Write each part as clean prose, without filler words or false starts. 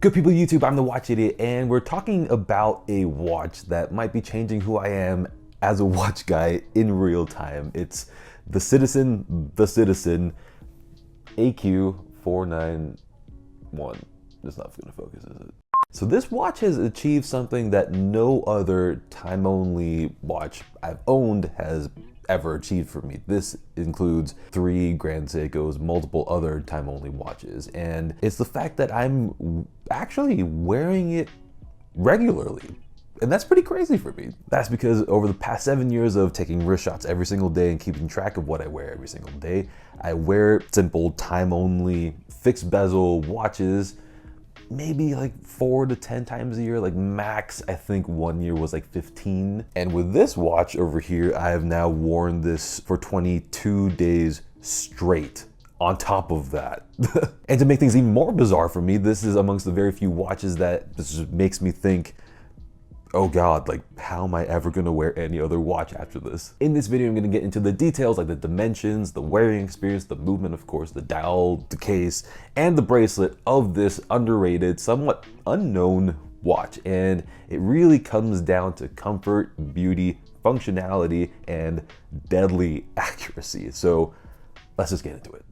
Good people of YouTube, I'm the Watch Idiot, and we're talking about a watch that might be changing who I am as a watch guy in real time. It's the Citizen AQ491. It's not gonna focus, is it? So this watch has achieved something that no other time-only watch I've owned has ever achieved for me. This includes 3 Grand Seikos, multiple other time-only watches, and it's the fact that I'm actually wearing it regularly. And that's pretty crazy for me. That's because over the past 7 years of taking wrist shots every single day and keeping track of what I wear every single day, I wear simple time-only fixed bezel watches maybe like 4 to 10 times a year, like max. I think 1 year was like 15. And with this watch over here, I have now worn this for 22 days straight on top of that. And to make things even more bizarre for me, this is amongst the very few watches that just makes me think, oh God, like how am I ever gonna wear any other watch after this? In this video, I'm gonna get into the details like the dimensions, the wearing experience, the movement, of course, the dial, the case, and the bracelet of this underrated, somewhat unknown watch. And it really comes down to comfort, beauty, functionality, and deadly accuracy. So let's just get into it.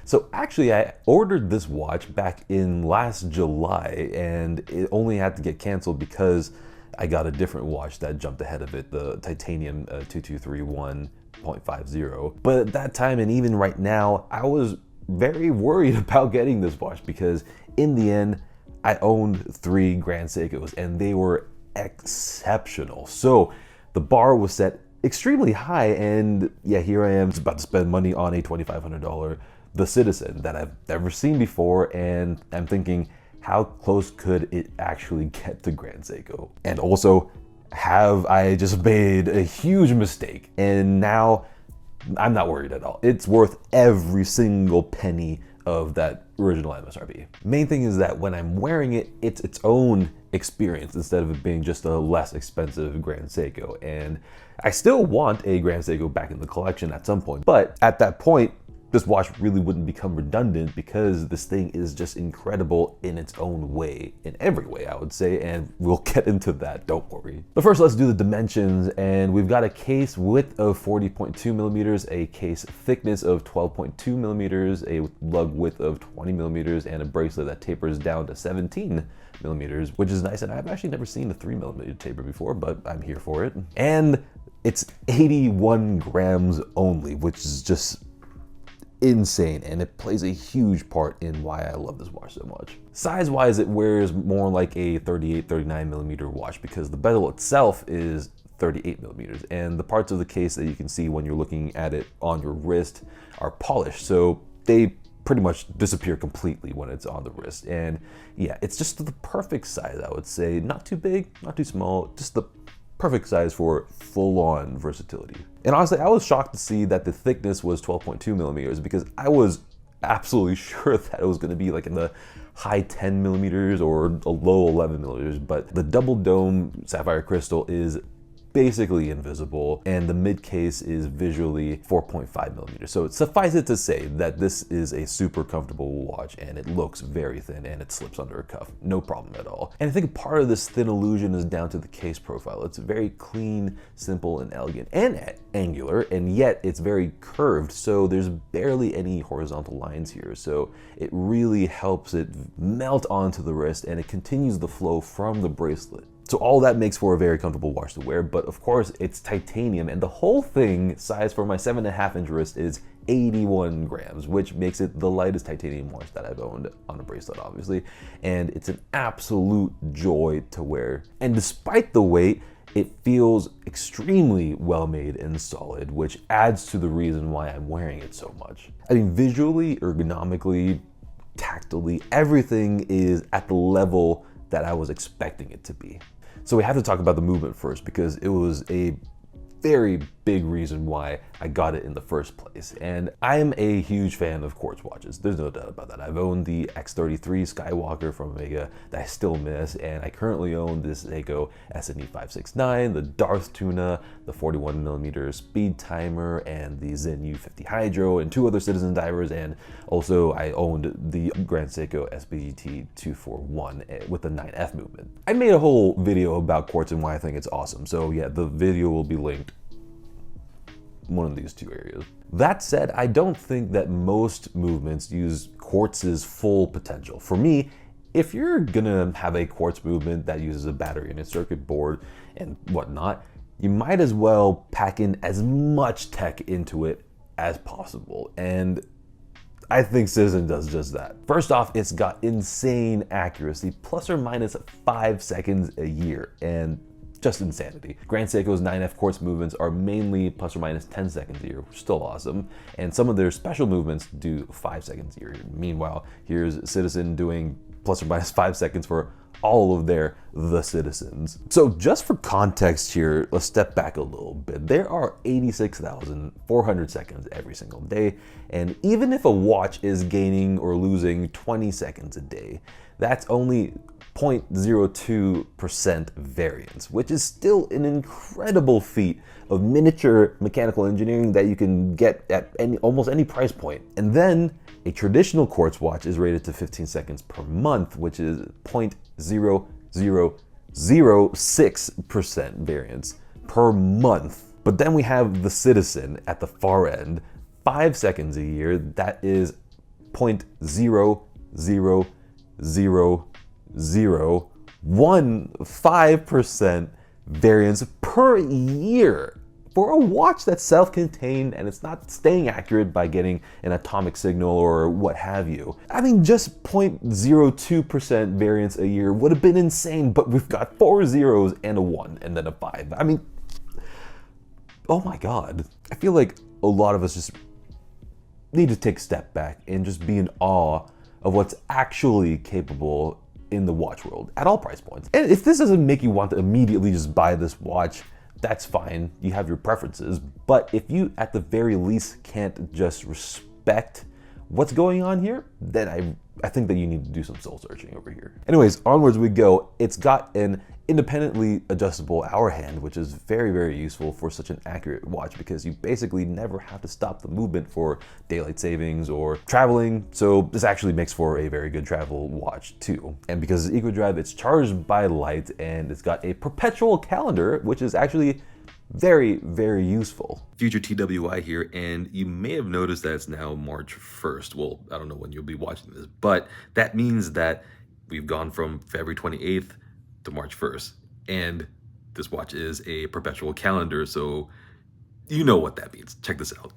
So actually, I ordered this watch back in last July, and it only had to get canceled because I got a different watch that jumped ahead of it, the titanium 2231.50. But at that time, and even right now, I was very worried about getting this watch because in the end, I owned 3 Grand Seikos and they were exceptional. So the bar was set extremely high, and yeah, here I am about to spend money on a $2,500 the Citizen that I've never seen before, and I'm thinking, how close could it actually get to Grand Seiko? And also, have I just made a huge mistake? And now I'm not worried at all. It's worth every single penny of that original MSRP. Main thing is that when I'm wearing it, it's its own experience instead of it being just a less expensive Grand Seiko. And I still want a Grand Seiko back in the collection at some point, but at that point, this watch really wouldn't become redundant because this thing is just incredible in its own way, in every way I would say, and we'll get into that, don't worry. But first let's do the dimensions, and we've got a case width of 40.2 millimeters, a case thickness of 12.2 millimeters, a lug width of 20 millimeters, and a bracelet that tapers down to 17 millimeters, which is nice, and I've actually never seen a 3 millimeter taper before, but I'm here for it. And it's 81 grams only, which is just insane, and it plays a huge part in why I love this watch so much. Size-wise, it wears more like a 38-39 millimeter watch because the bezel itself is 38 millimeters, and the parts of the case that you can see when you're looking at it on your wrist are polished, so they pretty much disappear completely when it's on the wrist. And yeah, it's just the perfect size, I would say. Not too big, not too small, just the perfect size for full-on versatility. And honestly, I was shocked to see that the thickness was 12.2 millimeters because I was absolutely sure that it was going to be like in the high 10 millimeters or a low 11 millimeters, but the double dome sapphire crystal is basically invisible, and the mid case is visually 4.5 millimeters. So suffice it to say that this is a super comfortable watch, and it looks very thin, and it slips under a cuff, no problem at all. And I think part of this thin illusion is down to the case profile. It's very clean, simple, and elegant, and angular, and yet it's very curved, so there's barely any horizontal lines here. So it really helps it melt onto the wrist, and it continues the flow from the bracelet. So all that makes for a very comfortable watch to wear, but of course it's titanium, and the whole thing, size for my 7.5-inch wrist, is 81 grams, which makes it the lightest titanium watch that I've owned on a bracelet, obviously, and it's an absolute joy to wear. And despite the weight, it feels extremely well made and solid, which adds to the reason why I'm wearing it so much. I mean, visually, ergonomically, tactily, everything is at the level that I was expecting it to be. So we have to talk about the movement first because it was a very big reason why I got it in the first place. And I am a huge fan of quartz watches. There's no doubt about that. I've owned the X33 Skywalker from Omega that I still miss, and I currently own this Seiko SPB453, the Darth Tuna, the 41mm speed timer, and the Zen U50 Hydro, and 2 other Citizen divers, and also I owned the Grand Seiko SPB241 with the 9F movement. I made a whole video about quartz and why I think it's awesome, so yeah, the video will be linked one of these 2 areas. That said, I don't think that most movements use quartz's full potential. For me, if you're gonna have a quartz movement that uses a battery and a circuit board and whatnot, you might as well pack in as much tech into it as possible. And I think Citizen does just that. First off, it's got insane accuracy, plus or minus 5 seconds a year, and just insanity. Grand Seiko's 9F quartz movements are mainly plus or minus 10 seconds a year, which is still awesome, and some of their special movements do 5 seconds a year. Meanwhile, here's Citizen doing plus or minus 5 seconds for all of their The Citizens. So just for context here, let's step back a little bit. There are 86,400 seconds every single day, and even if a watch is gaining or losing 20 seconds a day, that's only 0.02% variance, which is still an incredible feat of miniature mechanical engineering that you can get at almost any price point. And then a traditional quartz watch is rated to 15 seconds per month, which is 0.0006% variance per month. But then we have the Citizen at the far end, 5 seconds a year, that is 0.00015% variance per year for a watch that's self-contained and it's not staying accurate by getting an atomic signal or what have you. I mean, just 0.02% variance a year would have been insane, but we've got 4 zeros and a 1 and then a 5. I mean, oh my God. I feel like a lot of us just need to take a step back and just be in awe of what's actually capable in the watch world at all price points. And if this doesn't make you want to immediately just buy this watch, that's fine, you have your preferences. But if you at the very least can't just respect what's going on here, then I think that you need to do some soul searching over here. Anyways, onwards we go. It's got an independently adjustable hour hand, which is very, very useful for such an accurate watch because you basically never have to stop the movement for daylight savings or traveling. So this actually makes for a very good travel watch too. And because it's Ecodrive, it's charged by light and it's got a perpetual calendar, which is actually very, very useful. Future TWI here, and you may have noticed that it's now March 1st. Well, I don't know when you'll be watching this, but that means that we've gone from February 28th to March 1st, and this watch is a perpetual calendar, so you know what that means. Check this out.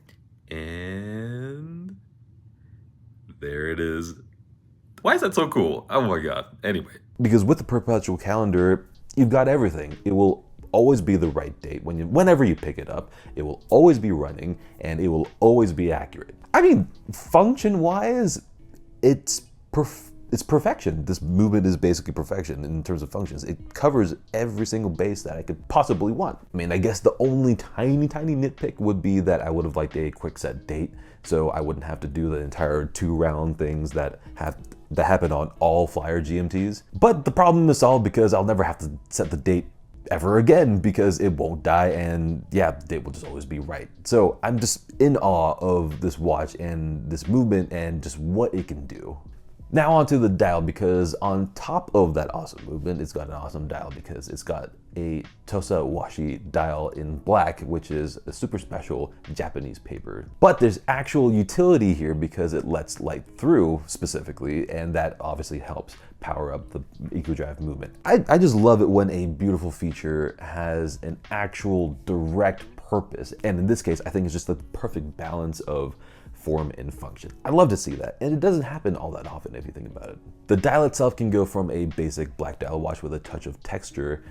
And there it is. Why is that so cool? Oh my God. Anyway. Because with the perpetual calendar, you've got everything. It will always be the right date. Whenever you pick it up, it will always be running and it will always be accurate. I mean, function-wise, it's perfection. This movement is basically perfection in terms of functions. It covers every single base that I could possibly want. I mean, I guess the only tiny nitpick would be that I would have liked a quick set date, so I wouldn't have to do the entire 2-round things that happen on all Flyer GMTs. But the problem is solved because I'll never have to set the date ever again because it won't die, and yeah, the date will just always be right. So I'm just in awe of this watch and this movement and just what it can do. Now onto the dial, because on top of that awesome movement, it's got an awesome dial because it's got a Tosa washi dial in black, which is a super special Japanese paper. But there's actual utility here because it lets light through specifically, and that obviously helps power up the Ecodrive movement. I just love it when a beautiful feature has an actual direct purpose, and in this case, I think it's just the perfect balance of form and function. I love to see that, and it doesn't happen all that often if you think about it. The dial itself can go from a basic black dial watch with a touch of texture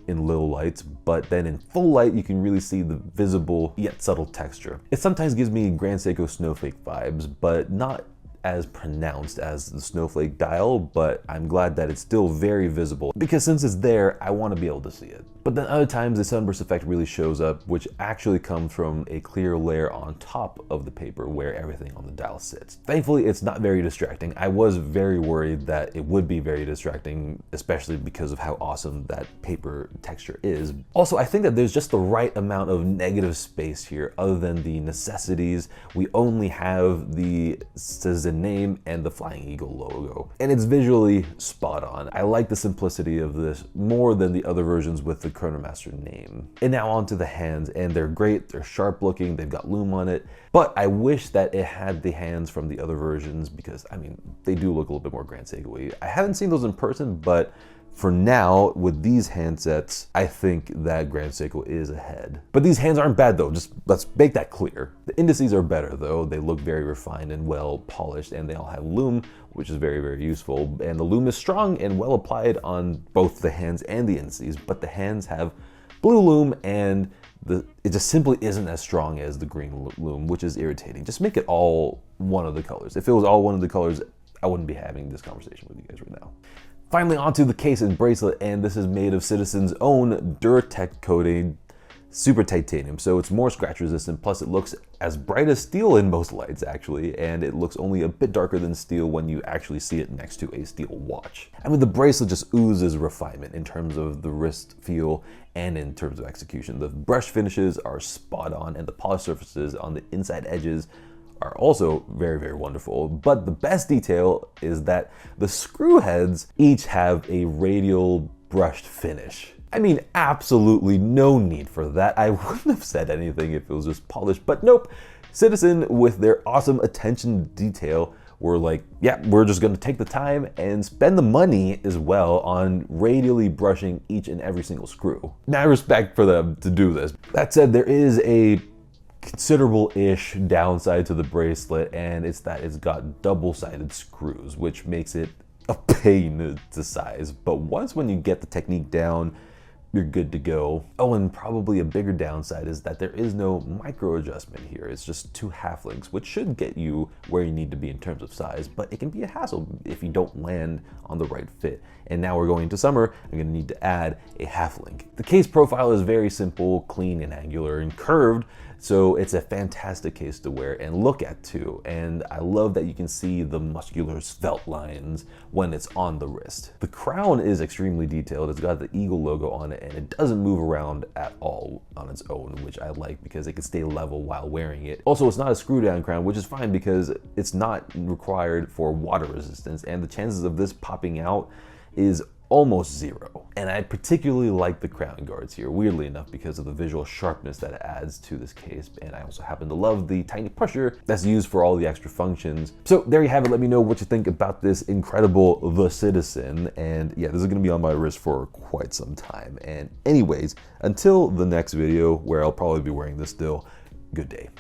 in low lights, but then in full light you can really see the visible yet subtle texture. It sometimes gives me Grand Seiko snowflake vibes, but not as pronounced as the snowflake dial, but I'm glad that it's still very visible because since it's there, I want to be able to see it. But then other times the sunburst effect really shows up, which actually comes from a clear layer on top of the paper where everything on the dial sits. Thankfully, it's not very distracting. I was very worried that it would be very distracting, especially because of how awesome that paper texture is. Also, I think that there's just the right amount of negative space here. Other than the necessities, we only have the citizen name and the Flying Eagle logo. And it's visually spot on. I like the simplicity of this more than the other versions with the Chronomaster name. And now onto the hands, and they're great, they're sharp looking, they've got lume on it, but I wish that it had the hands from the other versions because, I mean, they do look a little bit more Grand Seiko-y. I haven't seen those in person, but for now, with these handsets, I think that Grand Seiko is ahead. But these hands aren't bad though, just let's make that clear. The indices are better though, they look very refined and well polished, and they all have lume, which is very, very useful. And the lume is strong and well applied on both the hands and the indices, but the hands have blue lume and it just simply isn't as strong as the green lume, which is irritating. Just make it all one of the colors. If it was all one of the colors, I wouldn't be having this conversation with you guys right now. Finally, onto the case and bracelet, and this is made of Citizen's own Duratec coating super titanium, so it's more scratch resistant, plus it looks as bright as steel in most lights actually, and it looks only a bit darker than steel when you actually see it next to a steel watch. I mean, the bracelet just oozes refinement in terms of the wrist feel and in terms of execution. The brush finishes are spot on, and the polished surfaces on the inside edges are also very, very wonderful. But the best detail is that the screw heads each have a radial brushed finish. I mean, absolutely no need for that. I wouldn't have said anything if it was just polished, but nope. Citizen, with their awesome attention to detail, were like, yeah, we're just gonna take the time and spend the money as well on radially brushing each and every single screw. Mad respect for them to do this. That said, there is a considerable-ish downside to the bracelet, and it's that it's got double-sided screws, which makes it a pain to size. But once when you get the technique down, you're good to go. Oh, and probably a bigger downside is that there is no micro adjustment here. It's just two half links, which should get you where you need to be in terms of size, but it can be a hassle if you don't land on the right fit. And now we're going into summer, I'm gonna need to add a half link. The case profile is very simple, clean and angular and curved, so it's a fantastic case to wear and look at too. And I love that you can see the muscular svelte lines when it's on the wrist. The crown is extremely detailed. It's got the eagle logo on it, and it doesn't move around at all on its own, which I like because it can stay level while wearing it. Also, it's not a screw down crown, which is fine because it's not required for water resistance, and the chances of this popping out is almost zero. And I particularly like the crown guards here, weirdly enough, because of the visual sharpness that it adds to this case. And I also happen to love the tiny pusher that's used for all the extra functions. So there you have it. Let me know what you think about this incredible The Citizen. And yeah, this is gonna be on my wrist for quite some time. And anyways, until the next video, where I'll probably be wearing this still, good day.